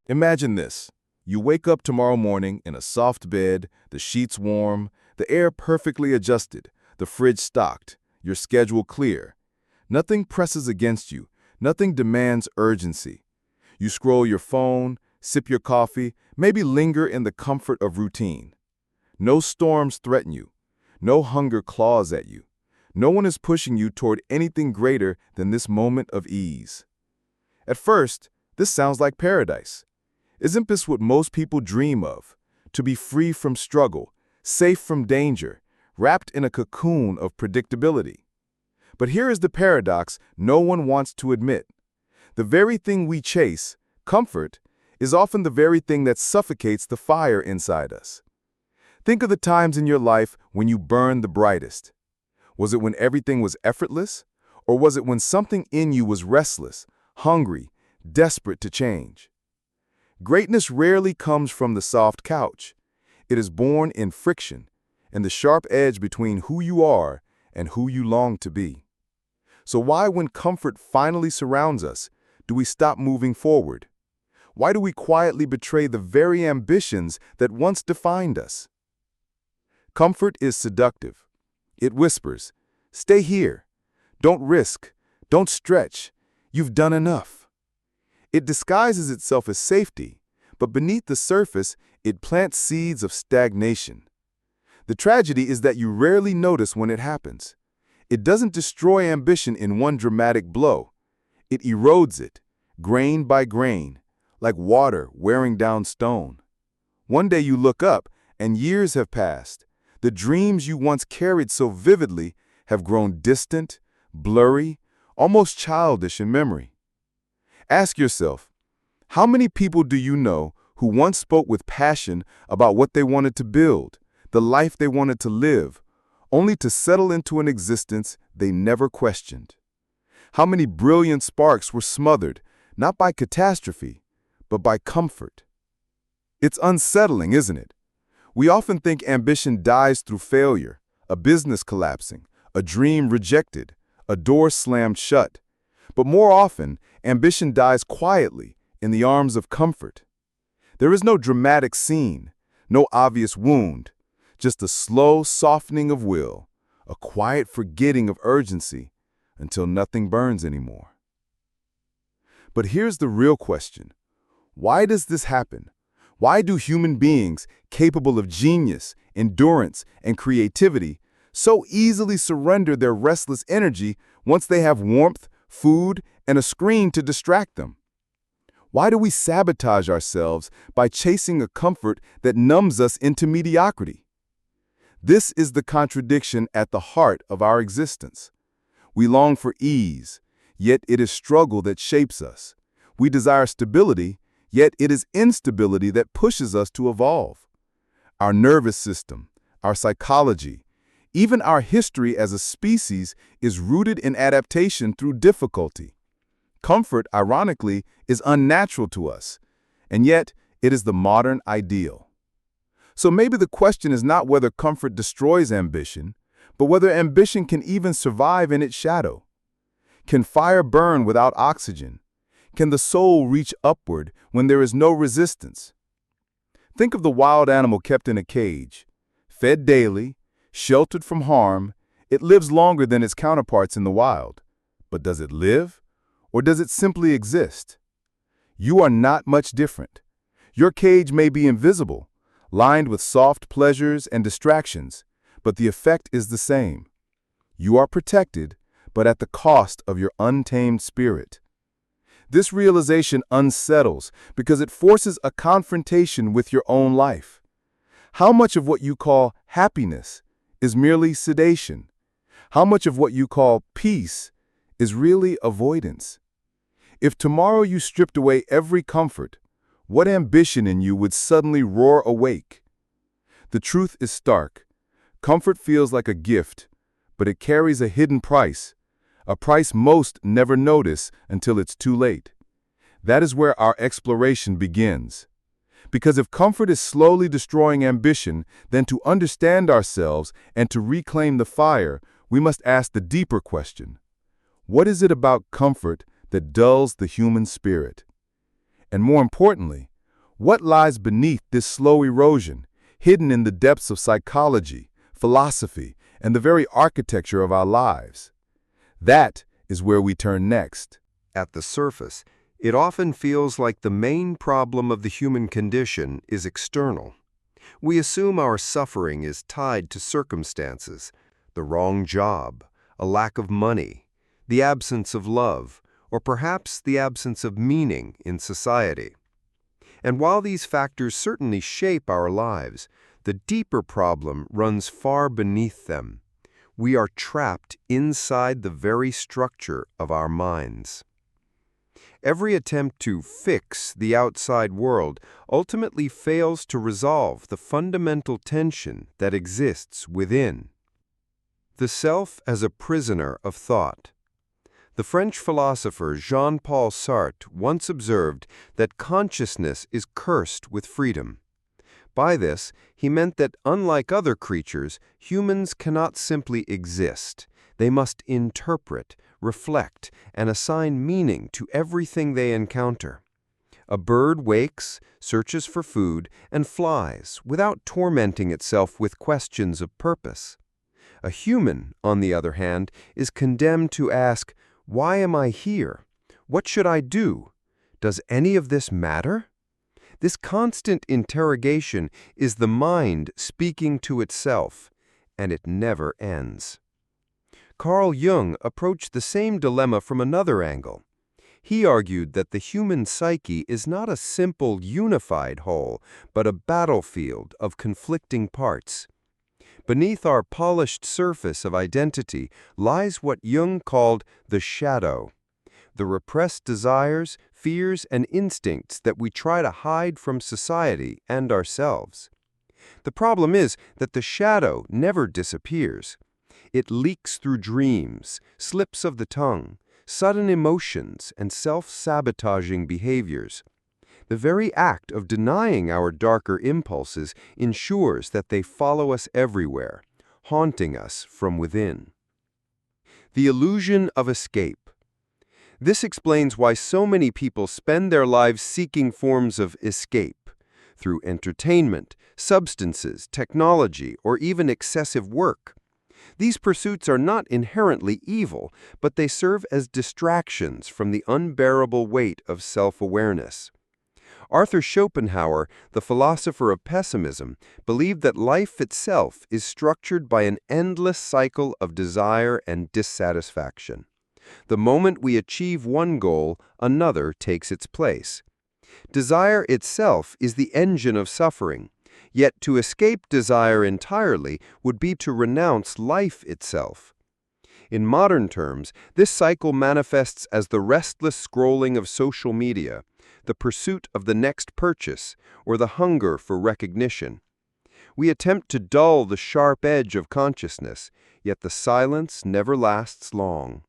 Imagine this. You wake up tomorrow morning in a soft bed, the sheets warm, the air perfectly adjusted, the fridge stocked, your schedule clear. Nothing presses against you, nothing demands urgency. You scroll your phone, sip your coffee, maybe linger in the comfort of routine. No storms threaten you. No hunger claws at you. No one is pushing you toward anything greater than this moment of ease. At first, this sounds like paradise. Isn't this what most people dream of? To be free from struggle, safe from danger, wrapped in a cocoon of predictability. But here is the paradox no one wants to admit. The very thing we chase, comfort, is often the very thing that suffocates the fire inside us. Think of the times in your life when you burned the brightest. Was it when everything was effortless? Or was it when something in you was restless, hungry, desperate to change? Greatness rarely comes from the soft couch. It is born in friction, and the sharp edge between who you are and who you long to be. So why, when comfort finally surrounds us, do we stop moving forward? Why do we quietly betray the very ambitions that once defined us? Comfort is seductive. It whispers, "Stay here. Don't risk. Don't stretch. You've done enough." It disguises itself as safety, but beneath the surface, it plants seeds of stagnation. The tragedy is that you rarely notice when it happens. It doesn't destroy ambition in one dramatic blow. It erodes it, grain by grain, like water wearing down stone. One day you look up, and years have passed. The dreams you once carried so vividly have grown distant, blurry, almost childish in memory. Ask yourself, how many people do you know who once spoke with passion about what they wanted to build, the life they wanted to live, only to settle into an existence they never questioned? How many brilliant sparks were smothered, not by catastrophe, but by comfort? It's unsettling, isn't it? We often think ambition dies through failure, a business collapsing, a dream rejected, a door slammed shut. But more often, ambition dies quietly in the arms of comfort. There is no dramatic scene, no obvious wound, just a slow softening of will, a quiet forgetting of urgency until nothing burns anymore. But here's the real question. Why does this happen? Why do human beings capable of genius, endurance, and creativity so easily surrender their restless energy once they have warmth, food, and a screen to distract them? Why do we sabotage ourselves by chasing a comfort that numbs us into mediocrity? This is the contradiction at the heart of our existence. We long for ease, yet it is struggle that shapes us. We desire stability, yet it is instability that pushes us to evolve. Our nervous system, our psychology, even our history as a species is rooted in adaptation through difficulty. Comfort, ironically, is unnatural to us, and yet it is the modern ideal. So maybe the question is not whether comfort destroys ambition, but whether ambition can even survive in its shadow. Can fire burn without oxygen? Can the soul reach upward when there is no resistance? Think of the wild animal kept in a cage. Fed daily, sheltered from harm, it lives longer than its counterparts in the wild. But does it live, or does it simply exist? You are not much different. Your cage may be invisible, lined with soft pleasures and distractions, but the effect is the same. You are protected, but at the cost of your untamed spirit. This realization unsettles because it forces a confrontation with your own life. How much of what you call happiness is merely sedation? How much of what you call peace is really avoidance? If tomorrow you stripped away every comfort, what ambition in you would suddenly roar awake? The truth is stark. Comfort feels like a gift, but it carries a hidden price, a price most never notice until it's too late. That is where our exploration begins. Because if comfort is slowly destroying ambition, then to understand ourselves and to reclaim the fire, we must ask the deeper question. What is it about comfort that dulls the human spirit? And more importantly, What lies beneath this slow erosion, hidden in the depths of psychology, philosophy, and the very architecture of our lives? That is where we turn next. At the surface, it often feels like the main problem of the human condition is external. We assume our suffering is tied to circumstances, the wrong job, a lack of money, the absence of love, or perhaps the absence of meaning in society. And while these factors certainly shape our lives, the deeper problem runs far beneath them. We are trapped inside the very structure of our minds. Every attempt to fix the outside world ultimately fails to resolve the fundamental tension that exists within. The self as a prisoner of thought. The French philosopher Jean-Paul Sartre once observed that consciousness is cursed with freedom. By this, he meant that unlike other creatures, humans cannot simply exist. They must interpret, reflect, and assign meaning to everything they encounter. A bird wakes, searches for food, and flies without tormenting itself with questions of purpose. A human, on the other hand, is condemned to ask, "Why am I here? What should I do? Does any of this matter?" This constant interrogation is the mind speaking to itself, and it never ends. Carl Jung approached the same dilemma from another angle. He argued that the human psyche is not a simple, unified whole, but a battlefield of conflicting parts. Beneath our polished surface of identity lies what Jung called the shadow, the repressed desires, fears, and instincts that we try to hide from society and ourselves. The problem is that the shadow never disappears. It leaks through dreams, slips of the tongue, sudden emotions, and self-sabotaging behaviors. The very act of denying our darker impulses ensures that they follow us everywhere, haunting us from within. The illusion of escape. This explains why so many people spend their lives seeking forms of escape, through entertainment, substances, technology, or even excessive work. These pursuits are not inherently evil, but they serve as distractions from the unbearable weight of self-awareness. Arthur Schopenhauer, the philosopher of pessimism, believed that life itself is structured by an endless cycle of desire and dissatisfaction. The moment we achieve one goal, another takes its place. Desire itself is the engine of suffering, yet to escape desire entirely would be to renounce life itself. In modern terms, this cycle manifests as the restless scrolling of social media, the pursuit of the next purchase, or the hunger for recognition. We attempt to dull the sharp edge of consciousness, yet the silence never lasts long.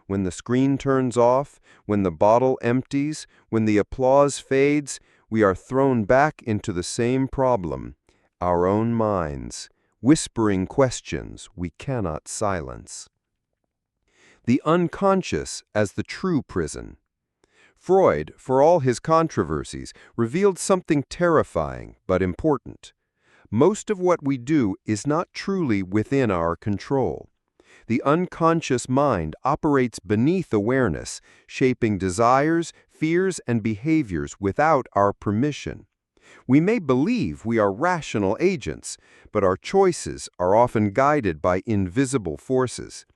When the screen turns off, when the bottle empties, when the applause fades, we are thrown back into the same problem, our own minds, whispering questions we cannot silence. The unconscious as the true prison. Freud, for all his controversies, revealed something terrifying but important. Most of what we do is not truly within our control. The unconscious mind operates beneath awareness, shaping desires, fears, and behaviors without our permission. We may believe we are rational agents, but our choices are often guided by invisible forces.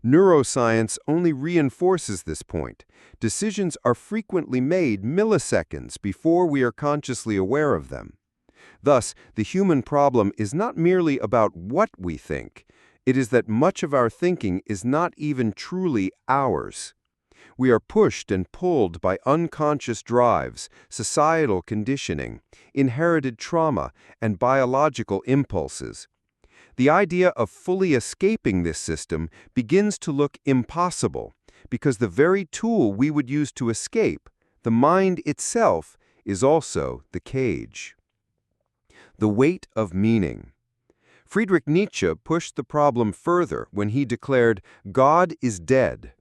Neuroscience only reinforces this point. Decisions are frequently made milliseconds before we are consciously aware of them. Thus, the human problem is not merely about what we think. It is that much of our thinking is not even truly ours. We are pushed and pulled by unconscious drives, societal conditioning, inherited trauma, and biological impulses. The idea of fully escaping this system begins to look impossible because the very tool we would use to escape, the mind itself, is also the cage. The weight of meaning. Friedrich Nietzsche pushed the problem further when he declared, "God is dead."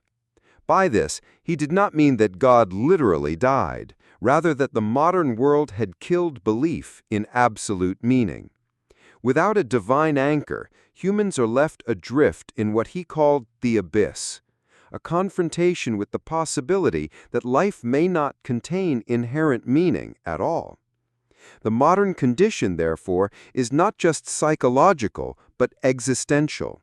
By this, he did not mean that God literally died. rather that the modern world had killed belief in absolute meaning. Without a divine anchor, humans are left adrift in what he called the abyss, a confrontation with the possibility that life may not contain inherent meaning at all. The modern condition, therefore, is not just psychological, but existential.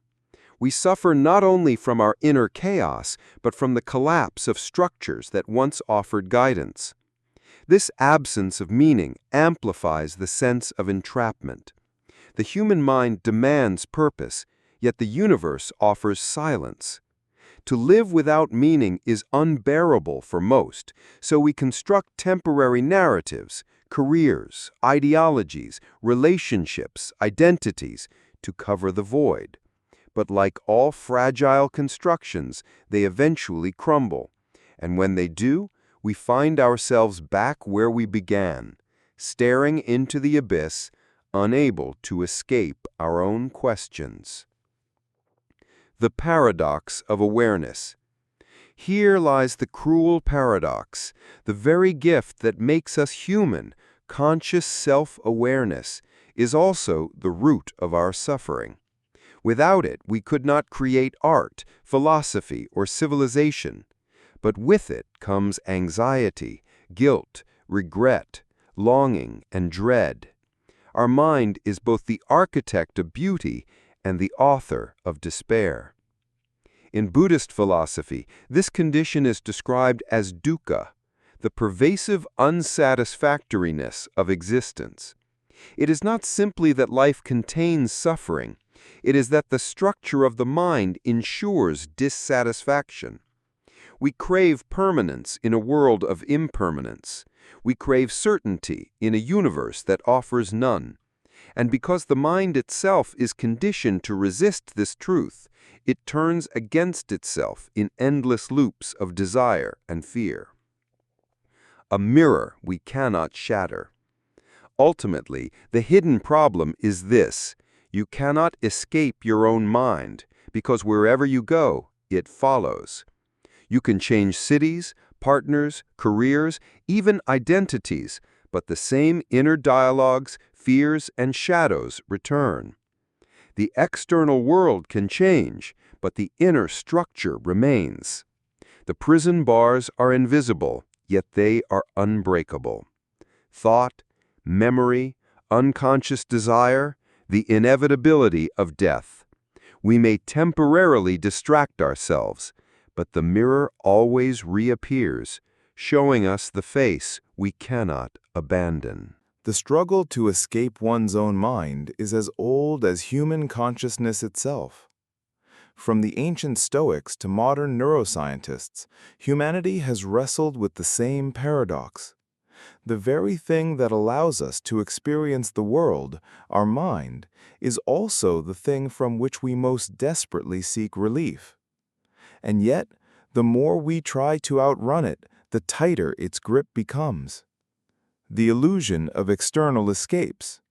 We suffer not only from our inner chaos, but from the collapse of structures that once offered guidance. This absence of meaning amplifies the sense of entrapment. The human mind demands purpose, yet the universe offers silence. To live without meaning is unbearable for most, so we construct temporary narratives, careers, ideologies, relationships, identities to cover the void. But like all fragile constructions, they eventually crumble. And when they do, we find ourselves back where we began, staring into the abyss, unable to escape our own questions. The paradox of awareness. Here lies the cruel paradox, the very gift that makes us human. Conscious self-awareness is also the root of our suffering. Without it, we could not create art, philosophy, or civilization. But with it comes anxiety, guilt, regret, longing, and dread. Our mind is both the architect of beauty and the author of despair. In Buddhist philosophy, this condition is described as dukkha, the pervasive unsatisfactoriness of existence. It is not simply that life contains suffering, it is that the structure of the mind ensures dissatisfaction. We crave permanence in a world of impermanence. We crave certainty in a universe that offers none. And because the mind itself is conditioned to resist this truth, it turns against itself in endless loops of desire and fear. A mirror we cannot shatter. Ultimately, the hidden problem is this: you cannot escape your own mind, because wherever you go, it follows. You can change cities, partners, careers, even identities, but the same inner dialogues, fears, and shadows return. The external world can change, but the inner structure remains. The prison bars are invisible, yet they are unbreakable. Thought, memory, unconscious desire, the inevitability of death. We may temporarily distract ourselves, but the mirror always reappears, showing us the face we cannot abandon. The struggle to escape one's own mind is as old as human consciousness itself. From the ancient Stoics to modern neuroscientists, humanity has wrestled with the same paradox. The very thing that allows us to experience the world, our mind, is also the thing from which we most desperately seek relief. And yet, the more we try to outrun it, the tighter its grip becomes. The illusion of external escapes.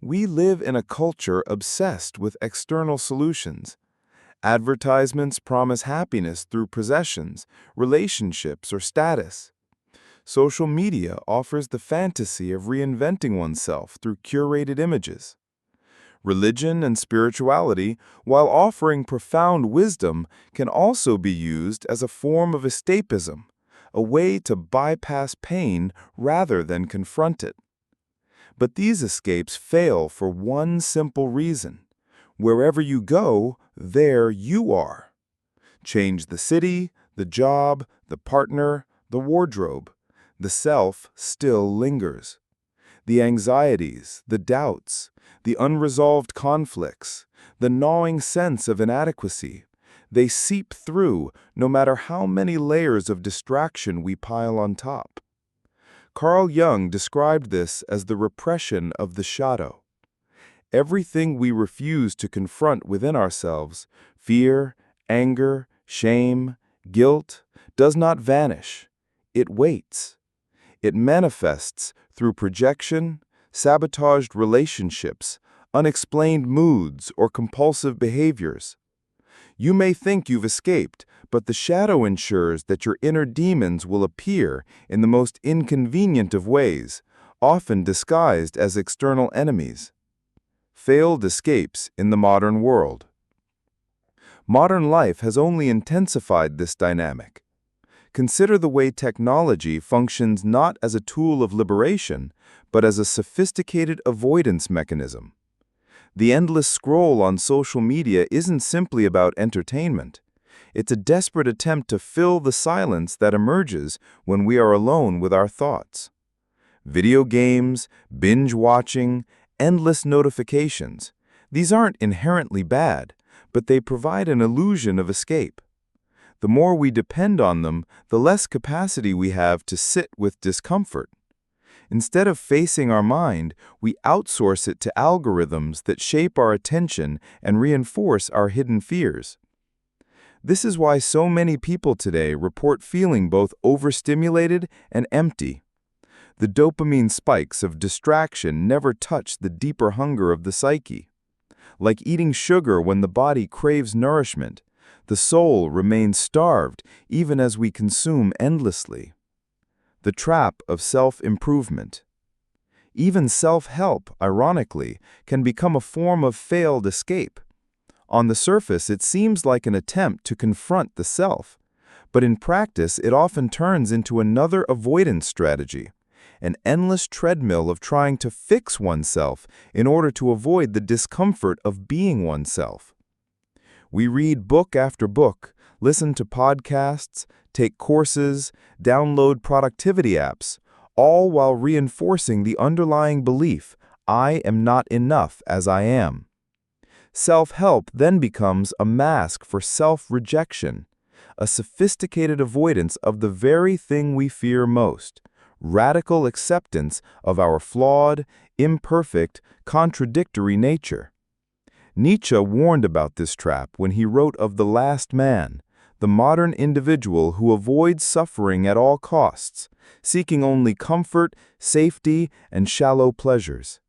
We live in a culture obsessed with external solutions. Advertisements promise happiness through possessions, relationships, or status. Social media offers the fantasy of reinventing oneself through curated images. Religion and spirituality, while offering profound wisdom, can also be used as a form of escapism, a way to bypass pain rather than confront it. But these escapes fail for one simple reason. Wherever you go, there you are. Change the city, the job, the partner, the wardrobe. The self still lingers. The anxieties, the doubts, the unresolved conflicts, the gnawing sense of inadequacy, they seep through no matter how many layers of distraction we pile on top. Carl Jung described this as the repression of the shadow. Everything we refuse to confront within ourselves, fear, anger, shame, guilt, does not vanish. It waits. It manifests through projection, sabotaged relationships, unexplained moods, or compulsive behaviors. You may think you've escaped, but the shadow ensures that your inner demons will appear in the most inconvenient of ways, often disguised as external enemies. Failed escapes in the modern world. Modern life has only intensified this dynamic. Consider the way technology functions not as a tool of liberation, but as a sophisticated avoidance mechanism. The endless scroll on social media isn't simply about entertainment. It's a desperate attempt to fill the silence that emerges when we are alone with our thoughts. Video games, binge watching, endless notifications. These aren't inherently bad, but they provide an illusion of escape. The more we depend on them, the less capacity we have to sit with discomfort. Instead of facing our mind, we outsource it to algorithms that shape our attention and reinforce our hidden fears. This is why so many people today report feeling both overstimulated and empty. The dopamine spikes of distraction never touch the deeper hunger of the psyche. Like eating sugar when the body craves nourishment, the soul remains starved even as we consume endlessly. The trap of self-improvement. Even self-help, ironically, can become a form of failed escape. On the surface, it seems like an attempt to confront the self, but in practice, it often turns into another avoidance strategy, an endless treadmill of trying to fix oneself in order to avoid the discomfort of being oneself. We read book after book, listen to podcasts, take courses, download productivity apps, all while reinforcing the underlying belief, I am not enough as I am. Self-help then becomes a mask for self-rejection, a sophisticated avoidance of the very thing we fear most, radical acceptance of our flawed, imperfect, contradictory nature. Nietzsche warned about this trap when he wrote of the last man, the modern individual who avoids suffering at all costs, seeking only comfort, safety, and shallow pleasures.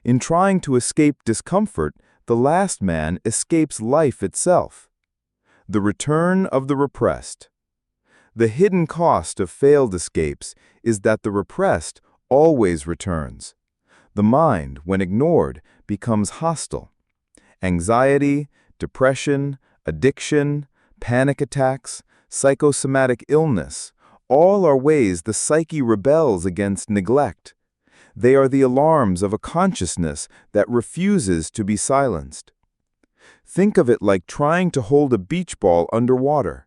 In trying to escape discomfort, the last man escapes life itself. The return of the repressed. The hidden cost of failed escapes is that the repressed always returns. The mind, when ignored, becomes hostile. Anxiety, depression, addiction, panic attacks, psychosomatic illness, all are ways the psyche rebels against neglect. They are the alarms of a consciousness that refuses to be silenced. Think of it like trying to hold a beach ball underwater.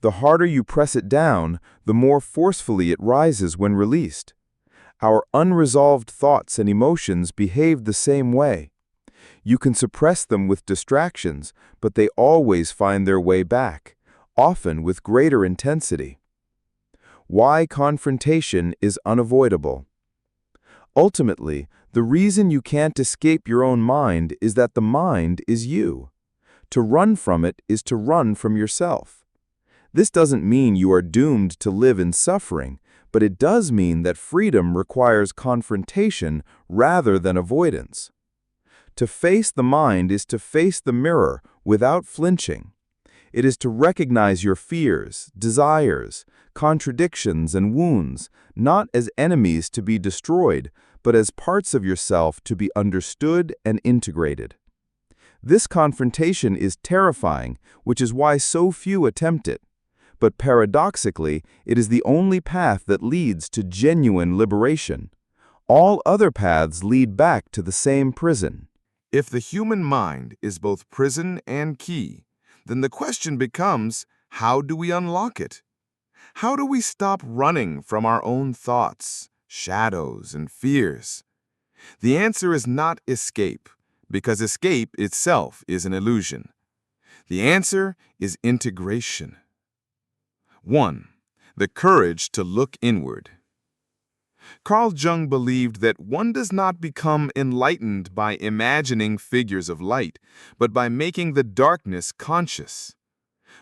The harder you press it down, the more forcefully it rises when released. Our unresolved thoughts and emotions behave the same way. You can suppress them with distractions, but they always find their way back, often with greater intensity. Why confrontation is unavoidable. Ultimately, the reason you can't escape your own mind is that the mind is you. To run from it is to run from yourself. This doesn't mean you are doomed to live in suffering, but it does mean that freedom requires confrontation rather than avoidance. To face the mind is to face the mirror without flinching. It is to recognize your fears, desires, contradictions, and wounds, not as enemies to be destroyed, but as parts of yourself to be understood and integrated. This confrontation is terrifying, which is why so few attempt it. But paradoxically, it is the only path that leads to genuine liberation. All other paths lead back to the same prison. If the human mind is both prison and key, then the question becomes, how do we unlock it? How do we stop running from our own thoughts, shadows, and fears? The answer is not escape, because escape itself is an illusion. The answer is integration. 1. The courage to look inward. Carl Jung believed that one does not become enlightened by imagining figures of light, but by making the darkness conscious.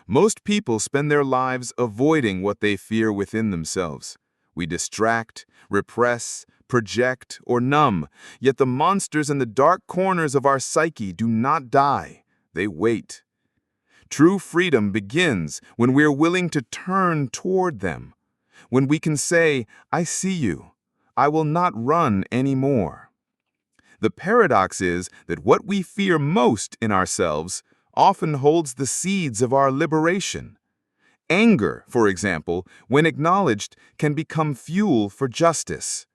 Most people spend their lives avoiding what they fear within themselves. We distract, repress, project, or numb, yet the monsters in the dark corners of our psyche do not die. They wait. True freedom begins when we're willing to turn toward them, when we can say, I see you, I will not run anymore. The paradox is that what we fear most in ourselves often holds the seeds of our liberation. Anger, for example, when acknowledged, can become fuel for justice.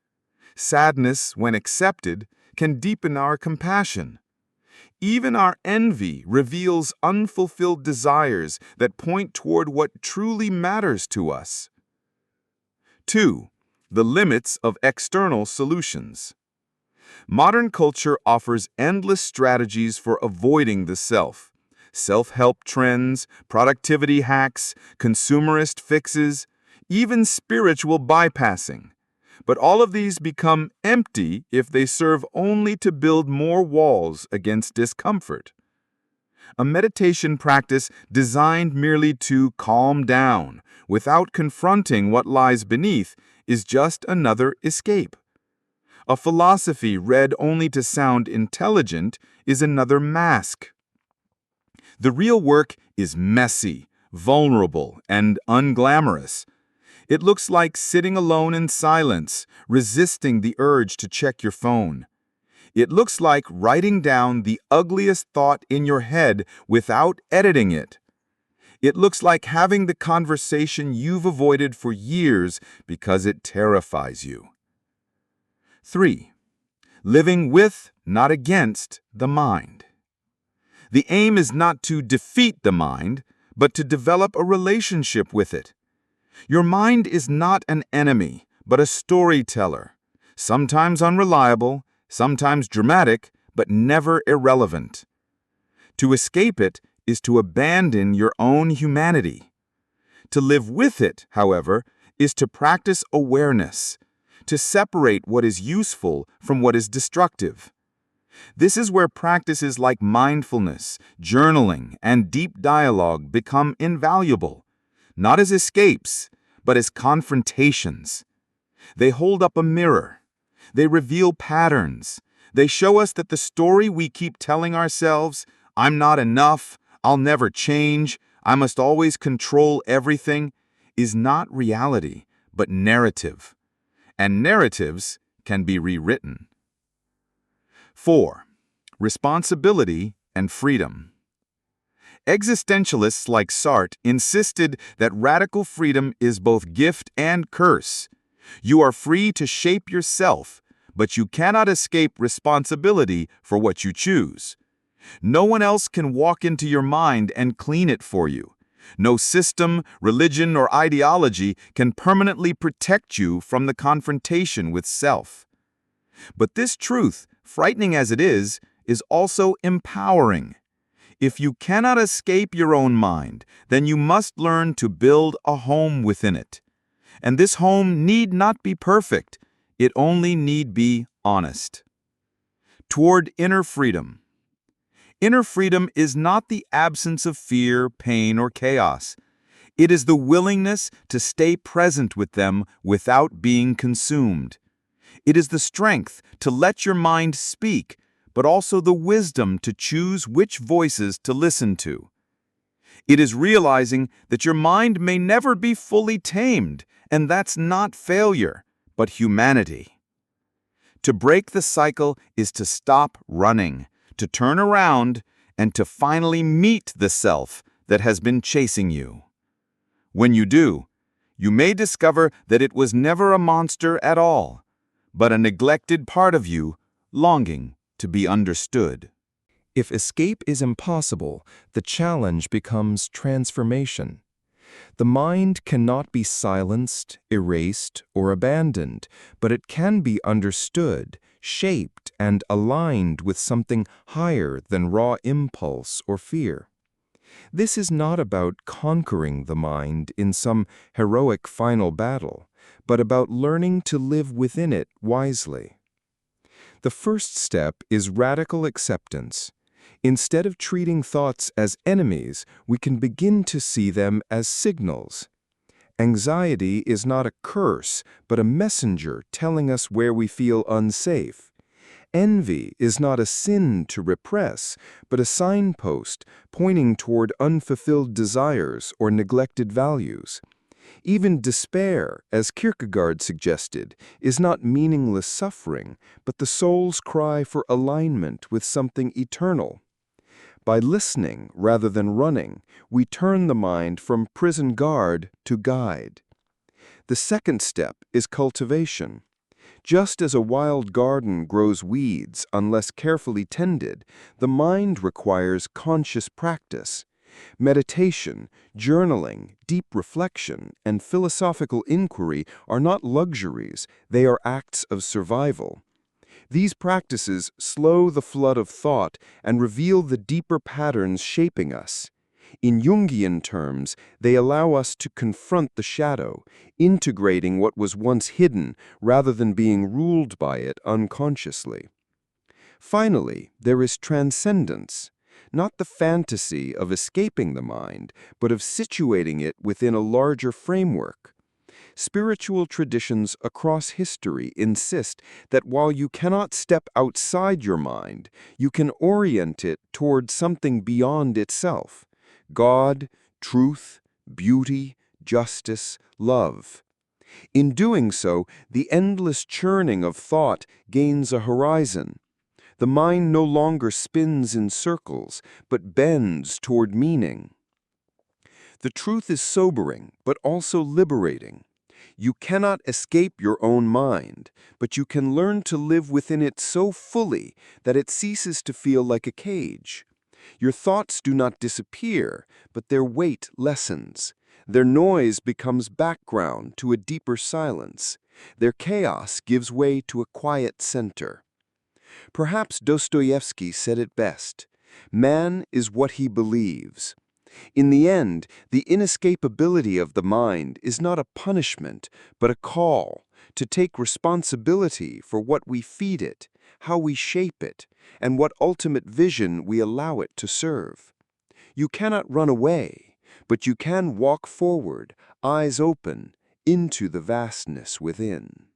Sadness, when accepted, can deepen our compassion. Even our envy reveals unfulfilled desires that point toward what truly matters to us. 2. The limits of external solutions. Modern culture offers endless strategies for avoiding the self. Self-help trends, productivity hacks, consumerist fixes, even spiritual bypassing. But all of these become empty if they serve only to build more walls against discomfort. A meditation practice designed merely to calm down without confronting what lies beneath is just another escape. A philosophy read only to sound intelligent is another mask. The real work is messy, vulnerable, and unglamorous. It looks like sitting alone in silence, resisting the urge to check your phone. It looks like writing down the ugliest thought in your head without editing it. It looks like having the conversation you've avoided for years because it terrifies you. 3. Living with, not against, the mind. The aim is not to defeat the mind, but to develop a relationship with it. Your mind is not an enemy, but a storyteller, sometimes unreliable, sometimes dramatic, but never irrelevant. To escape it is to abandon your own humanity. To live with it, however, is to practice awareness, to separate what is useful from what is destructive. This is where practices like mindfulness, journaling, and deep dialogue become invaluable, not as escapes, but as confrontations. They hold up a mirror. They reveal patterns. They show us that the story we keep telling ourselves, I'm not enough, I'll never change, I must always control everything, is not reality, but narrative. And narratives can be rewritten. 4. Responsibility and freedom. Existentialists like Sartre insisted that radical freedom is both gift and curse. You are free to shape yourself, but you cannot escape responsibility for what you choose. No one else can walk into your mind and clean it for you. No system, religion, or ideology can permanently protect you from the confrontation with self. But this truth, frightening as it is also empowering. If you cannot escape your own mind, then you must learn to build a home within it. And this home need not be perfect. It only need be honest. Toward inner freedom. Inner freedom is not the absence of fear, pain, or chaos. It is the willingness to stay present with them without being consumed. It is the strength to let your mind speak, but also the wisdom to choose which voices to listen to. It is realizing that your mind may never be fully tamed, and that's not failure, but humanity. To break the cycle is to stop running, to turn around, and to finally meet the self that has been chasing you. When you do, you may discover that it was never a monster at all, but a neglected part of you longing to be understood. If escape is impossible, the challenge becomes transformation. The mind cannot be silenced, erased, or abandoned, but it can be understood, shaped, and aligned with something higher than raw impulse or fear. This is not about conquering the mind in some heroic final battle, but about learning to live within it wisely. The first step is radical acceptance. Instead of treating thoughts as enemies, we can begin to see them as signals. Anxiety is not a curse, but a messenger telling us where we feel unsafe. Envy is not a sin to repress, but a signpost pointing toward unfulfilled desires or neglected values. Even despair, as Kierkegaard suggested, is not meaningless suffering, but the soul's cry for alignment with something eternal. By listening rather than running, we turn the mind from prison guard to guide. The second step is cultivation. Just as a wild garden grows weeds unless carefully tended, the mind requires conscious practice. Meditation, journaling, deep reflection, and philosophical inquiry are not luxuries, they are acts of survival. These practices slow the flood of thought and reveal the deeper patterns shaping us. In Jungian terms, they allow us to confront the shadow, integrating what was once hidden rather than being ruled by it unconsciously. Finally, there is transcendence, not the fantasy of escaping the mind, but of situating it within a larger framework. Spiritual traditions across history insist that while you cannot step outside your mind, you can orient it toward something beyond itself: God, truth, beauty, justice, love. In doing so, the endless churning of thought gains a horizon. The mind no longer spins in circles, but bends toward meaning. The truth is sobering, but also liberating. You cannot escape your own mind, but you can learn to live within it so fully that it ceases to feel like a cage. Your thoughts do not disappear, but their weight lessens. Their noise becomes background to a deeper silence. Their chaos gives way to a quiet center. Perhaps Dostoevsky said it best: "Man is what he believes." In the end, the inescapability of the mind is not a punishment, but a call to take responsibility for what we feed it, how we shape it, and what ultimate vision we allow it to serve. You cannot run away, but you can walk forward, eyes open, into the vastness within.